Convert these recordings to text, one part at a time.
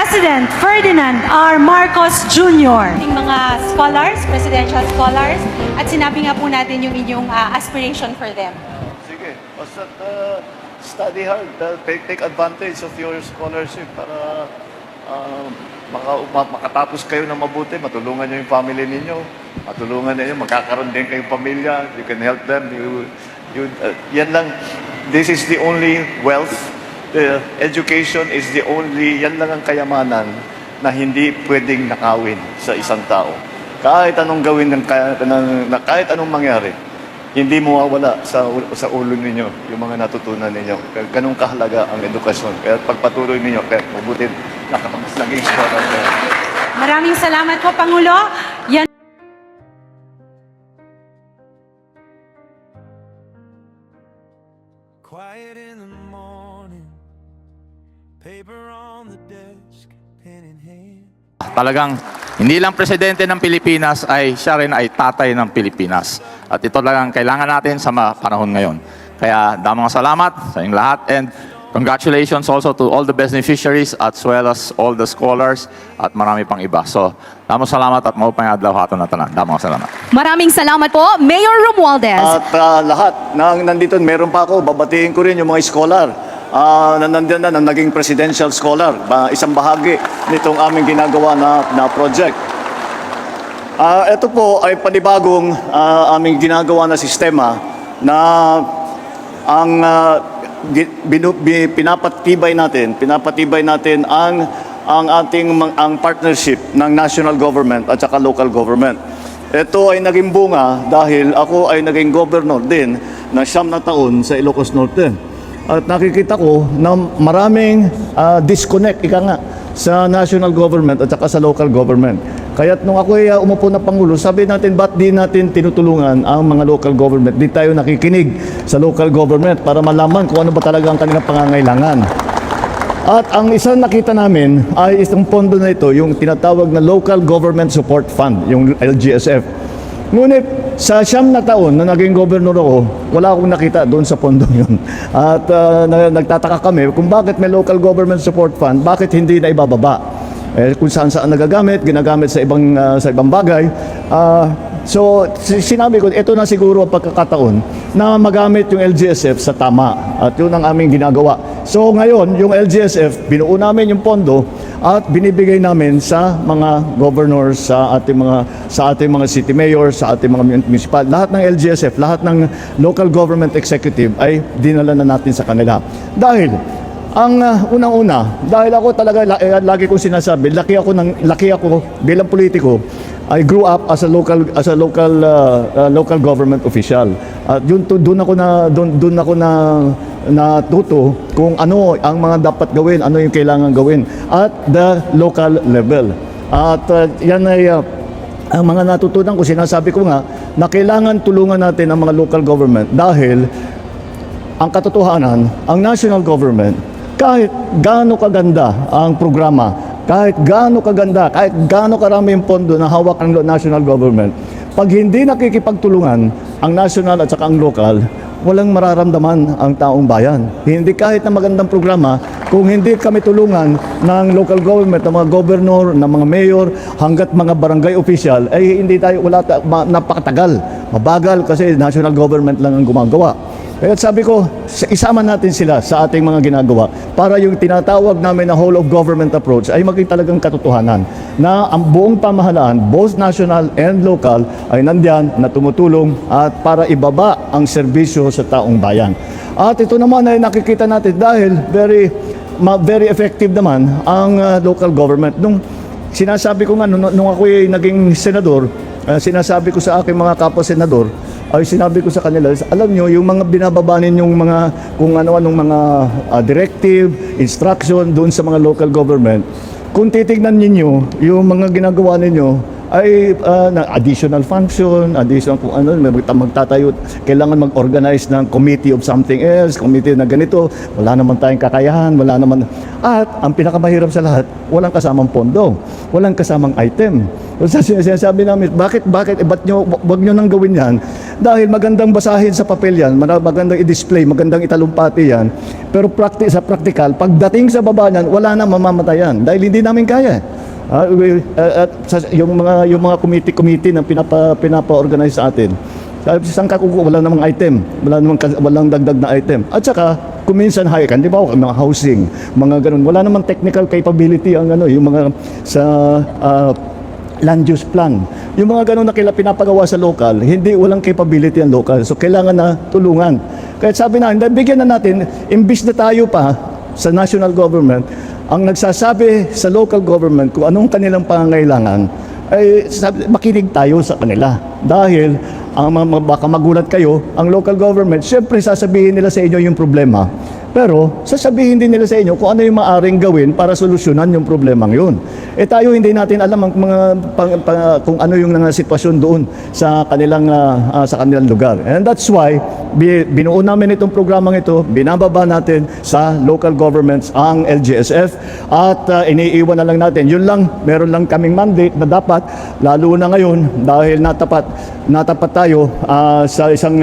President Ferdinand R. Marcos Jr. Ating mga scholars, presidential scholars, at sinabi nga po natin yung inyong aspiration for them. Sige, basta study hard, take advantage of your scholarship para makatapos kayo ng mabuti, matulungan nyo yung family ninyo, matulungan ninyo, magkakaroon din kayong pamilya, you can help them, yan lang, this is the only wealth, education is the only, yan lang ang kayamanan na hindi pwedeng nakawin sa isang tao. Kahit anong gawin, kahit anong mangyari, hindi mawawala sa ulo ninyo yung mga natutunan ninyo. Ganun kahalaga ang edukasyon. Kaya pagpatuloy ninyo, kaya mabuti naging scholar kayo. Maraming salamat po, Pangulo. Yan Quiet in the morning, paper on the desk, pen in hand. Talagang hindi lang presidente ng Pilipinas ay siya rin ay tatay ng Pilipinas. At ito lang ang kailangan natin sa mga panahon ngayon. Kaya damang salamat sa inyong lahat and congratulations also to all the beneficiaries as well as all the scholars at marami pang iba. So, damang salamat at maupang adlaw haton na tanan. Damang salamat. Maraming salamat po, Mayor Romualdez. At lahat ng nandito, meron pa ako, babatiin ko rin yung mga scholar. Nandiyan na naging presidential scholar, isang bahagi nitong aming ginagawa na project. Ito po ay panibagong aming ginagawa na sistema na ang pinapatibay natin ang ating partnership ng national government at saka local government. Ito ay naging bunga dahil ako ay naging governor din na 9 na taon sa Ilocos Norte. At nakikita ko na maraming disconnect, sa national government at saka sa local government. Kaya't nung ako ay umupo na Pangulo, sabi natin, ba't di natin tinutulungan ang mga local government? Di tayo nakikinig sa local government para malaman kung ano ba talaga ang kanilang pangangailangan. At ang isang nakita namin ay isang pondo na ito, yung tinatawag na Local Government Support Fund, yung LGSF. Ngunit sa 9 na taon na naging gobernador ako, wala akong nakita doon sa pondo yun. At nagtataka kami kung bakit may local government support fund, bakit hindi na ibababa. Kung saan ginagamit sa ibang bagay. So sinabi ko, ito na siguro ang pagkakataon na magamit yung LGSF sa tama. At yun ang aming ginagawa. So ngayon, yung LGSF, binuo namin yung pondo at binibigay namin sa mga governors, sa ating mga city mayors, sa ating mga municipal. Lahat ng LGSF, lahat ng local government executive ay dinala na natin sa kanila. Dahil ang unang-una, dahil ako talaga lagi kong sinasabi, laki ako bilang politiko. I grew up as a local government official. At doon ako natuto kung ano ang mga dapat gawin, ano yung kailangan gawin at the local level. At yan ay ang mga natutunan ko, sinasabi ko nga na kailangan tulungan natin ang mga local government dahil ang katotohanan, ang national government, kahit gaano kaganda ang programa, kahit gaano karami yung pondo na hawak ng national government, pag hindi nakikipagtulungan ang national at saka ang local, walang mararamdaman ang taong bayan. Hindi kahit na magandang programa, kung hindi kami tulungan ng local government, ng mga governor, ng mga mayor, hanggat mga barangay official, ay napakatagal. Mabagal kasi national government lang ang gumagawa. Kaya sabi ko, isama natin sila sa ating mga ginagawa para yung tinatawag namin na whole of government approach ay maging talagang katotohanan na ang buong pamahalaan, both national and local, ay nandyan na tumutulong at para ibaba ang serbisyo sa taong bayan. At ito naman ay nakikita natin dahil very effective naman ang local government. Nung sinasabi ko nga, nung ako ay naging senador, sinasabi ko sa aking mga kapwa-senador, ay sinabi ko sa kanila, alam nyo, yung mga binababanin yung mga, kung ano-anong mga directive, instruction doon sa mga local government, kung titignan ninyo, yung mga ginagawa ninyo, ay additional function, additional kung ano, magtatayo, kailangan mag-organize ng committee of something else, committee na ganito, wala naman tayong kakayahan, wala naman. At ang pinakamahirap sa lahat, walang kasamang pondo, walang kasamang item. So, sinasabi namin, bakit, wag nyo nang gawin yan Dahil magandang basahin sa papel yan, magandang i-display, magandang italumpati yan, pero sa practical, pagdating sa baba niyan, wala na mamamatayan dahil hindi namin kaya. Yung mga committee na pinapa-organize sa atin, saan wala namang item, walang dagdag na item. At saka, kuminsan hayakan, di ba, mga housing, mga ganun. Wala namang technical capability ang yung mga sa land use plan. Yung mga ganun na pinapagawa sa local, hindi walang capability ang local. So kailangan na tulungan. Kaya sabi na, bigyan na natin, imbis na tayo pa sa national government, ang nagsasabi sa local government kung anong kanilang pangangailangan, ay makinig tayo sa kanila. Dahil baka magulat kayo, ang local government, syempre sasabihin nila sa inyo yung problema. Pero sasabihin din nila sa inyo kung ano yung maaring gawin para solusyonan yung problemang yun. Tayo hindi natin alam ang kung ano yung sitwasyon doon sa kanilang lugar. And that's why binuo namin itong programang ito, binababa natin sa local governments ang LGSF at iniiwan na lang natin. Yun lang, meron lang kaming mandate na dapat, lalo na ngayon dahil natapat tayo sa isang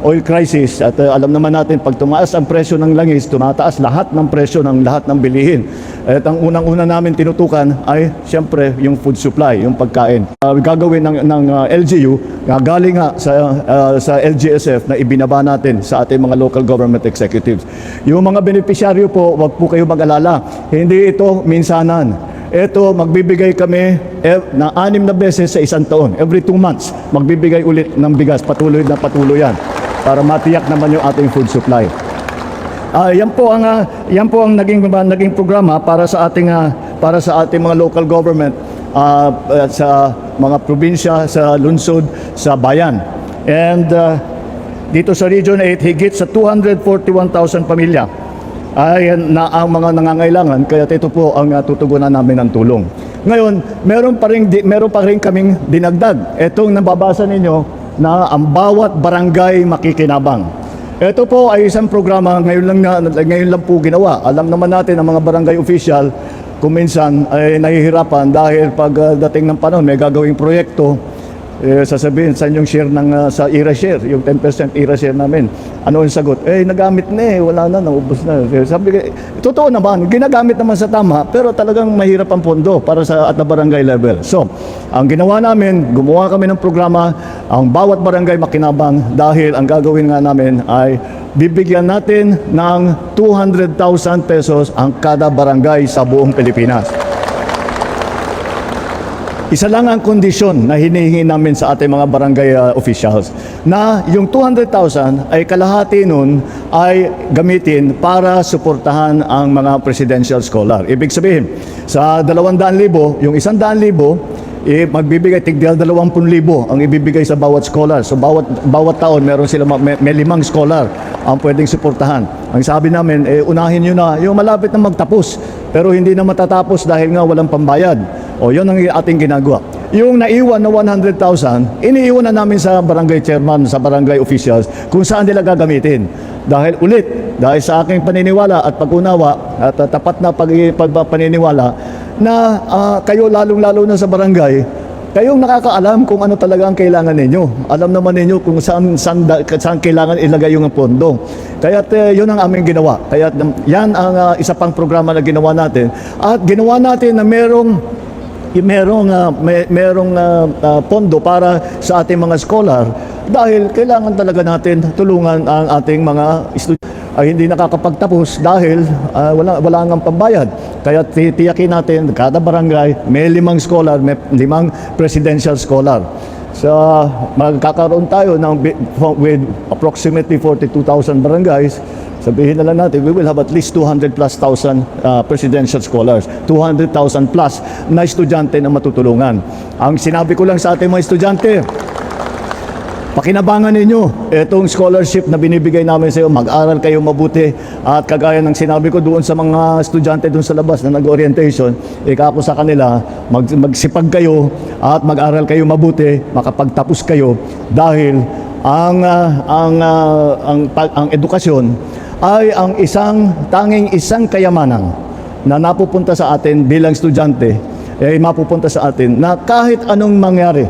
oil crisis at alam naman natin pag tumaas ang presyo ng langis, tumataas lahat ng presyo ng lahat ng bilihin. At ang unang-una namin tinutukan ay siyempre yung food supply, yung pagkain. Gagawin ng LGU, galing nga sa LGSF na ibinaba natin sa ating mga local government executives. Yung mga beneficiaryo po, wag po kayo mag-alala. Hindi ito minsanan. Ito, magbibigay kami na 6 na beses sa isang taon. Every 2 months, magbibigay ulit ng bigas. Patuloy yan para matiyak naman yung ating food supply. Yan po ang naging programa para sa ating mga local government sa mga probinsya, sa lungsod, sa bayan. And dito sa Region 8, higit sa 241,000 pamilya ay ang mga nangangailangan, kaya ito po ang tutugunan namin ng tulong. Ngayon, meron pa rin kaming dinagdag. Itong nababasa ninyo na ang bawat barangay makikinabang. Ito po ay isang programa ngayon lang po ginawa. Alam naman natin ang mga barangay official kung minsan ay nahihirapan dahil pagdating ng panahon may gagawing proyekto, sasabihin sa inyong share sa ERA-share, yung 10% ERA-share namin. Ano ang sagot? Nagamit na wala na, naubos na. Sabi ko, totoo naman, ginagamit naman sa tama, pero talagang mahirap ang pondo para at the barangay level. So, ang ginawa namin, gumawa kami ng programa, ang bawat barangay makinabang dahil ang gagawin nga namin ay bibigyan natin ng 200,000 pesos ang kada barangay sa buong Pilipinas. Isa lang ang kondisyon na hinihingi namin sa ating mga barangay officials na yung 200,000 ay kalahati nun ay gamitin para suportahan ang mga presidential scholar. Ibig sabihin, sa 200,000, yung 100,000, magbibigay tig 20,000 ang ibibigay sa bawat scholar. So bawat taon meron sila may 5 scholar ang pwedeng suportahan. Ang sabi namin, unahin nyo na yung malapit na magtapos pero hindi na matatapos dahil nga walang pambayad. O yun ang ating ginagawa. Yung naiwan na 100,000, iniiwan na namin sa barangay chairman, sa barangay officials kung saan nila gagamitin. Dahil sa aking paniniwala at pag-unawa at tapat na paniniwala na kayo lalong-lalo na sa barangay, kayong nakakaalam kung ano talaga ang kailangan ninyo. Alam naman ninyo kung saan kailangan ilagay yung pondo. Kaya yun ang aming ginawa. Kaya yan ang isa pang programa na ginawa natin. At ginawa natin na merong pondo para sa ating mga scholar dahil kailangan talaga natin tulungan ang ating mga estudyante ay hindi nakakapagtapos dahil wala ngang pambayad. Kaya titiyakin natin kada barangay may 5 scholar, may 5 presidential scholar. So magkakaroon tayo with approximately 42,000 barangays. Sabihin na lang natin, we will have at least 200,000+ presidential scholars, 200,000+ na estudyante na matutulungan. Ang sinabi ko lang sa ating mga estudyante, pakinabangan ninyo itong scholarship na binibigay namin sa iyo. Mag-aral kayo mabuti at kagaya ng sinabi ko doon sa mga estudyante doon sa labas na nag-orientation, ko sa kanila, magsipag kayo at mag-aral kayo mabuti, makapagtapos kayo dahil ang edukasyon ay ang tanging isang kayamanan na napupunta sa atin bilang estudyante, ay mapupunta sa atin na kahit anong mangyari,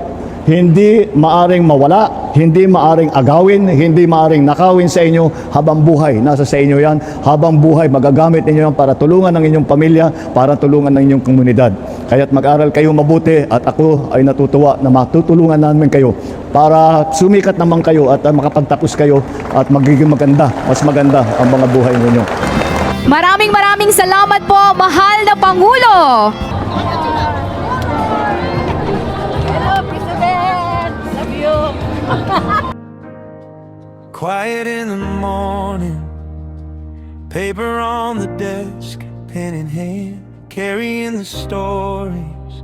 hindi maaring mawala, hindi maaring agawin, hindi maaring nakawin sa inyo habang buhay. Nasa sa inyo yan, habang buhay magagamit ninyo yan para tulungan ang inyong pamilya, para tulungan ang inyong komunidad. Kaya't mag-aral kayo mabuti at ako ay natutuwa na matutulungan namin kayo para sumikat naman kayo at makapagtapos kayo at magiging maganda, mas maganda ang mga buhay ninyo. Maraming salamat po, mahal na Pangulo. Quiet in the morning, paper on the desk, pen in hand, carrying the stories.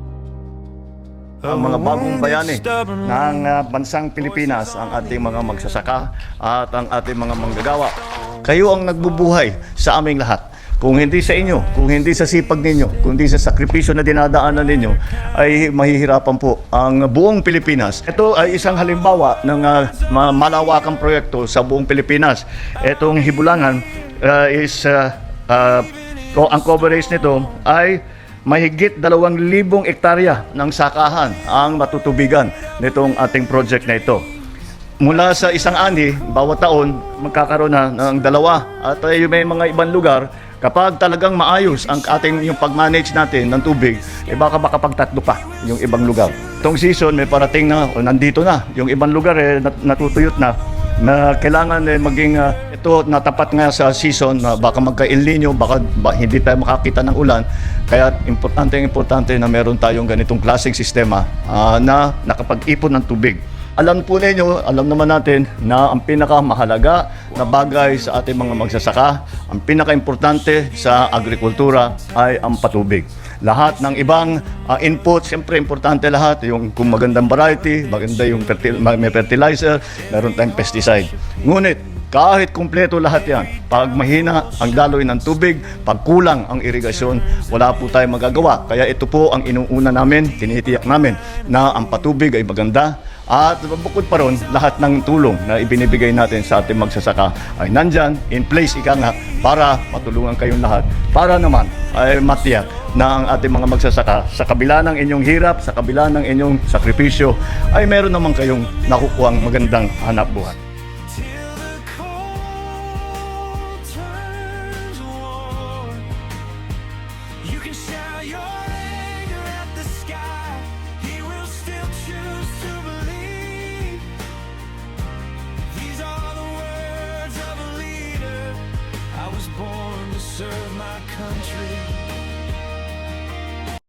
Ang mga bagong bayani ng bansang Pilipinas, ang ating mga magsasaka at ang ating mga manggagawa. Kayo ang nagbubuhay sa aming lahat. Kung hindi sa inyo, kung hindi sa sipag ninyo, kung hindi sa sakripisyo na dinadaanan ninyo, ay mahihirapan po ang buong Pilipinas. Ito ay isang halimbawa ng malawakang proyekto sa buong Pilipinas. Itong Hibulangan ang coverage nito ay mahigit 2,000 hektarya ng sakahan ang matutubigan nitong ating project na ito. Mula sa isang ani, bawat taon magkakaroon na ng 2 at may mga ibang lugar kapag talagang maayos ang ating yung pag-manage natin ng tubig, baka pag-3 pa yung ibang lugar. Itong season may parating na nandito na yung ibang lugar natutuyot na kailangan maging ito natapat nga sa season na baka magka-El Nino, baka hindi tayo makakita ng ulan. Kaya importante na meron tayong ganitong klaseng sistema na nakapag-ipon ng tubig. Alam po ninyo, alam naman natin na ang pinakamahalaga na bagay sa ating mga magsasaka, ang pinaka-importante sa agrikultura ay ang patubig. Lahat ng ibang input, siyempre importante lahat, yung kung magandang variety, maganda yung may fertilizer, meron tayong pesticide. Ngunit kahit kumpleto lahat yan, pag mahina ang daloy ng tubig, pag kulang ang irigasyon, wala po tayong magagawa. Kaya ito po ang inuuna namin, tinitiyak namin na ang patubig ay maganda. At bukod pa ron, lahat ng tulong na ibinibigay natin sa ating magsasaka ay nandyan, in place ika nga, para matulungan kayong lahat. Para naman ay matiyak na ang ating mga magsasaka, sa kabila ng inyong hirap, sa kabila ng inyong sakripisyo, ay meron naman kayong nakukuhang magandang hanap buhay. Born to serve my country.